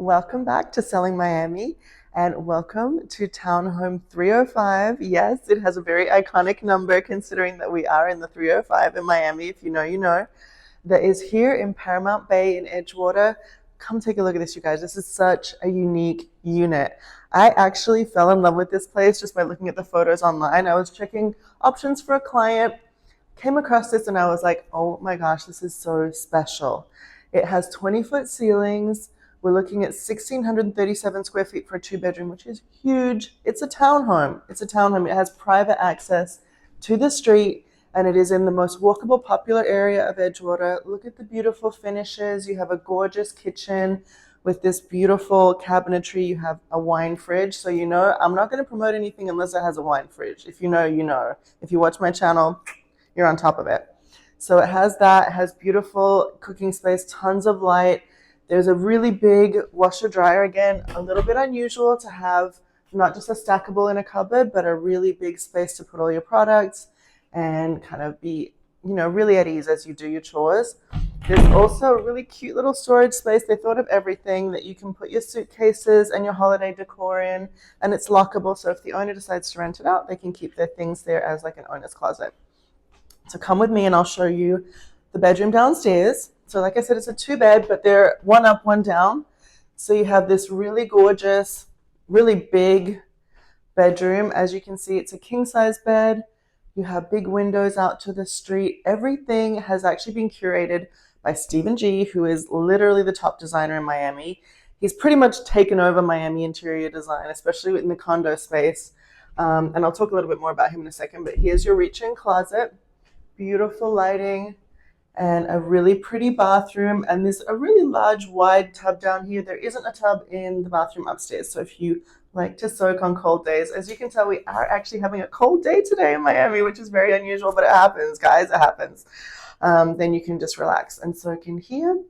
Welcome back to Selling Miami and welcome to Townhome 305. Yes, it has a very iconic number considering that we are in the 305 in Miami. If you know, you know. That is here in Paramount Bay in Edgewater. Come take a look at this, you guys. This is such a unique unit. I actually fell in love with this place just by looking at the photos online. I was checking options for a client, came across this and I was like, oh my gosh, this is so special. It has 20-foot ceilings. We're looking at 1,637 square feet for a two-bedroom, which is huge. It's a townhome. It's a townhome. It has private access to the street, and it is in the most walkable, popular area of Edgewater. Look at the beautiful finishes. You have a gorgeous kitchen with this beautiful cabinetry. You have a wine fridge. So you know, I'm not going to promote anything unless it has a wine fridge. If you know, you know. If you watch my channel, you're on top of it. So it has that. It has beautiful cooking space, tons of light. There's a really big washer dryer. Again, a little bit unusual to have not just a stackable in a cupboard, but a really big space to put all your products and kind of be, you know, really at ease as you do your chores. There's also a really cute little storage space. They thought of everything that you can put your suitcases and your holiday decor in, and it's lockable. So if the owner decides to rent it out, they can keep their things there as like an owner's closet. So come with me and I'll show you the bedroom downstairs. So like I said, it's a two-bed, but they're one up, one down. So you have this really gorgeous, really big bedroom. As you can see, it's a king-size bed. You have big windows out to the street. Everything has actually been curated by Stephen G, who is literally the top designer in Miami. He's pretty much taken over Miami interior design, especially in the condo space. And I'll talk a little bit more about him in a second, but here's your reach-in closet. Beautiful lighting. And a really pretty bathroom, and there's a really large wide tub down here. There isn't a tub in the bathroom upstairs, so if you like to soak on cold days, as you can tell, we are actually having a cold day today in Miami, which is very unusual, but it happens, guys, it happens. Then you can just relax and soak in here.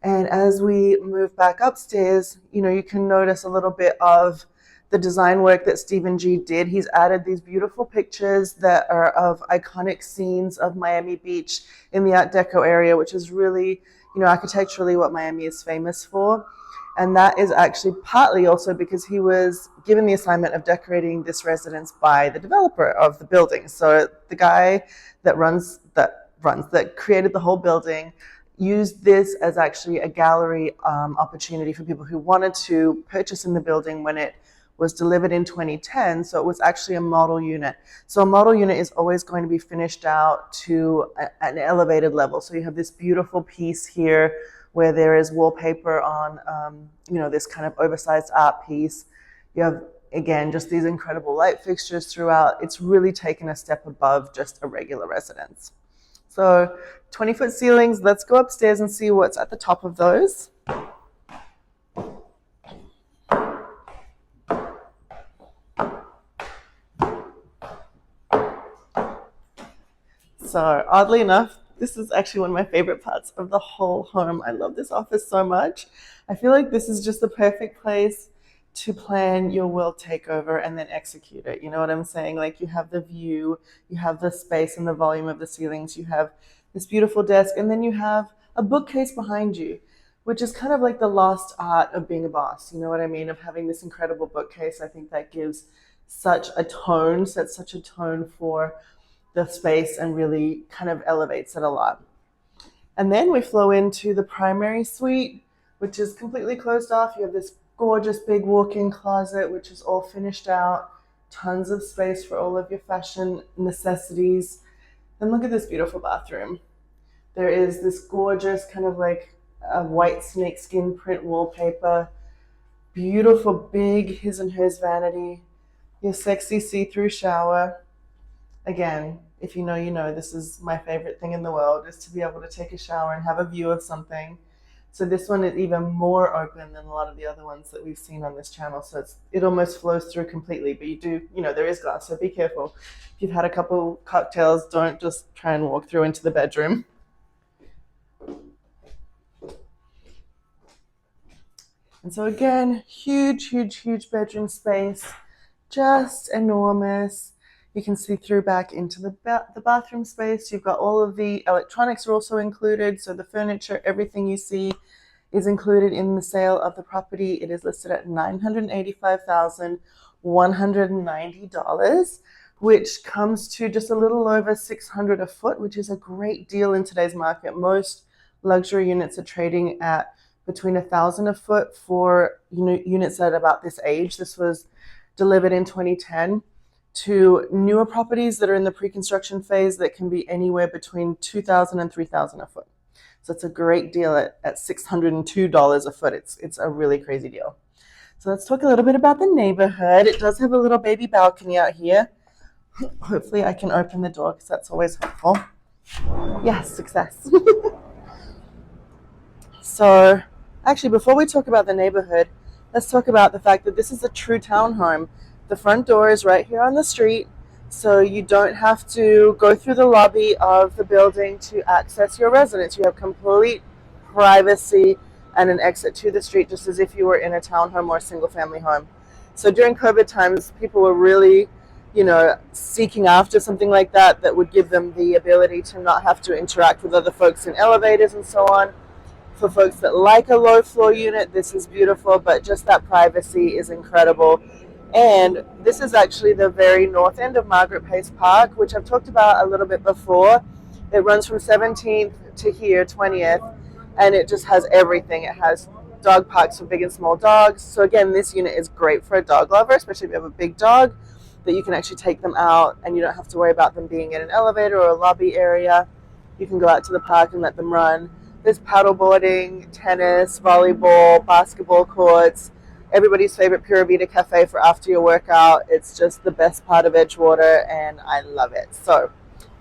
And as we move back upstairs, you know, you can notice a little bit of the design work that Stephen G did. He's added these beautiful pictures that are of iconic scenes of Miami Beach in the Art Deco area, which is really, you know, architecturally what Miami is famous for. And that is actually partly also because he was given the assignment of decorating this residence by the developer of the building. So the guy that created the whole building used this as actually a gallery opportunity for people who wanted to purchase in the building when it was delivered in 2010, so it was actually a model unit. So a model unit is always going to be finished out to an elevated level. So you have this beautiful piece here where there is wallpaper on, you know, this kind of oversized art piece. You have, again, just these incredible light fixtures throughout. It's really taken a step above just a regular residence. So 20-foot ceilings, let's go upstairs and see what's at the top of those. So oddly enough, this is actually one of my favorite parts of the whole home. I love this office so much. I feel like this is just the perfect place to plan your world takeover and then execute it. You know what I'm saying? Like you have the view, you have the space and the volume of the ceilings, you have this beautiful desk, and then you have a bookcase behind you, which is kind of like the lost art of being a boss. You know what I mean? Of having this incredible bookcase. I think that gives such a tone, sets such a tone for the space and really kind of elevates it a lot. And then we flow into the primary suite, which is completely closed off. You have this gorgeous big walk-in closet, which is all finished out, tons of space for all of your fashion necessities. And look at this beautiful bathroom. There is this gorgeous kind of like a white snakeskin print wallpaper, beautiful big his and hers vanity, your sexy see-through shower. Again, if you know, you know, this is my favorite thing in the world, is to be able to take a shower and have a view of something. So this one is even more open than a lot of the other ones that we've seen on this channel. So it almost flows through completely, but you do, you know, there is glass, so be careful. If you've had a couple cocktails, don't just try and walk through into the bedroom. And so again, huge, huge, huge bedroom space, just enormous. You can see through back into the bathroom space. You've got all of the electronics are also included. So the furniture, everything you see is included in the sale of the property. It is listed at $985,190, which comes to just a little over $600 a foot, which is a great deal in today's market. Most luxury units are trading at between $1,000 a foot for units at about this age. This was delivered in 2010, to newer properties that are in the pre-construction phase that can be anywhere between $2,000 and $3,000 a foot. So it's a great deal at $602 a foot. It's a really crazy deal. So let's talk a little bit about the neighborhood. It does have a little baby balcony out here. Hopefully I can open the door because that's always helpful. Yes, success. So actually, before we talk about the neighborhood, let's talk about the fact that this is a true townhome. The front door is right here on the street, so you don't have to go through the lobby of the building to access your residence. You have complete privacy and an exit to the street, just as if you were in a townhome or a single family home. So during COVID times, people were really, seeking after something like that would give them the ability to not have to interact with other folks in elevators and so on. For folks that like a low floor unit, this is beautiful, but just that privacy is incredible. And this is actually the very north end of Margaret Pace Park, which I've talked about a little bit before. It runs from 17th to here, 20th, and it just has everything. It has dog parks for big and small dogs. So again, this unit is great for a dog lover, especially if you have a big dog, that you can actually take them out and you don't have to worry about them being in an elevator or a lobby area. You can go out to the park and let them run. There's paddleboarding, tennis, volleyball, basketball courts, everybody's favorite Pura Vida cafe for after your workout. It's just the best part of Edgewater and I love it. So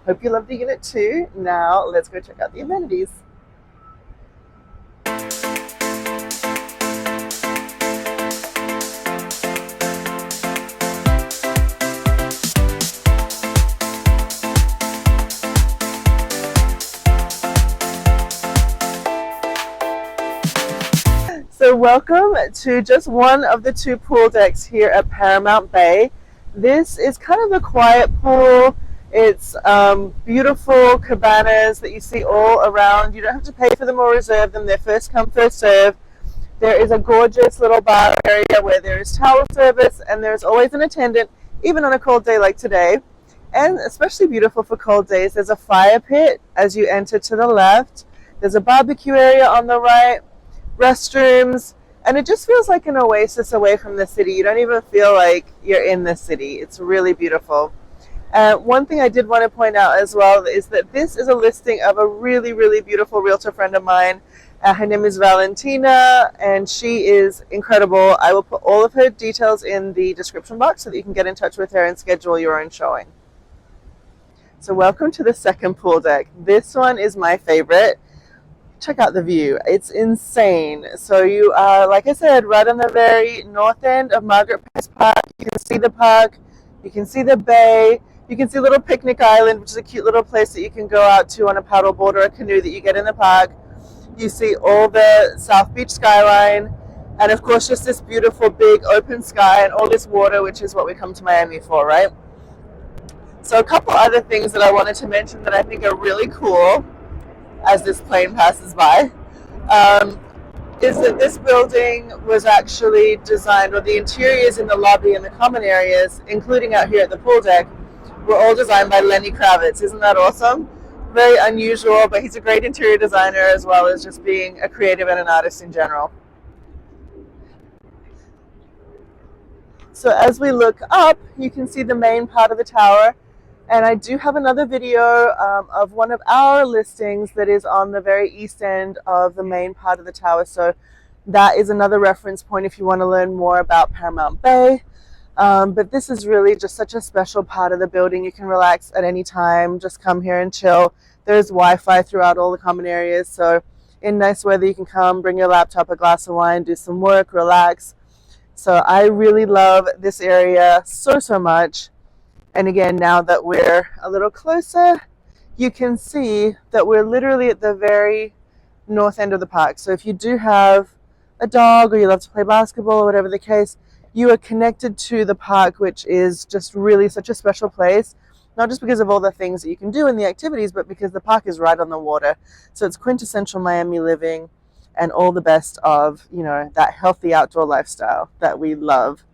hope you love the unit too. Now let's go check out the amenities. So welcome to just one of the two pool decks here at Paramount Bay. This is kind of a quiet pool. It's beautiful cabanas that you see all around. You don't have to pay for them or reserve them. They're first come, first serve. There is a gorgeous little bar area where there is towel service and there's always an attendant, even on a cold day like today. And especially beautiful for cold days, there's a fire pit as you enter to the left. There's a barbecue area on the right, restrooms, and it just feels like an oasis away from the city. You don't even feel like you're in the city. It's really beautiful. One thing I did want to point out as well is that this is a listing of a really, really beautiful realtor friend of mine. Her name is Valentina, and she is incredible. I will put all of her details in the description box so that you can get in touch with her and schedule your own showing. So welcome to the second pool deck. This one is my favorite. Check out the view. It's insane. So you are, like I said, right on the very north end of Margaret Pace Park. You can see the park, you can see the bay, you can see a little picnic island, which is a cute little place that you can go out to on a paddleboard or a canoe that you get in the park. You see all the South Beach skyline, and of course just this beautiful big open sky and all this water, which is what we come to Miami for, right? So a couple other things that I wanted to mention that I think are really cool as this plane passes by, is that this building was actually designed, or the interiors in the lobby and the common areas, including out here at the pool deck, were all designed by Lenny Kravitz. Isn't that awesome? Very unusual, but he's a great interior designer as well as just being a creative and an artist in general. So as we look up, you can see the main part of the tower. And I do have another video of one of our listings that is on the very east end of the main part of the tower. So that is another reference point if you want to learn more about Paramount Bay. But this is really just such a special part of the building. You can relax at any time, just come here and chill. There's Wi-Fi throughout all the common areas. So in nice weather, you can come, bring your laptop, a glass of wine, do some work, relax. So I really love this area so much. And again, now that we're a little closer, you can see that we're literally at the very north end of the park. So if you do have a dog or you love to play basketball or whatever the case, you are connected to the park, which is just really such a special place. Not just because of all the things that you can do in the activities, but because the park is right on the water. So it's quintessential Miami living. and all the best of, that healthy outdoor lifestyle that we love.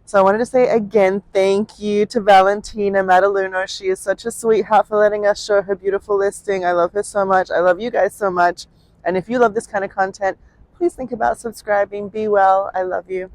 So I wanted to say again, thank you to Valentina Mataluno. She is such a sweetheart for letting us show her beautiful listing. I love her so much. I love you guys so much. And if you love this kind of content, please think about subscribing. Be well. I love you.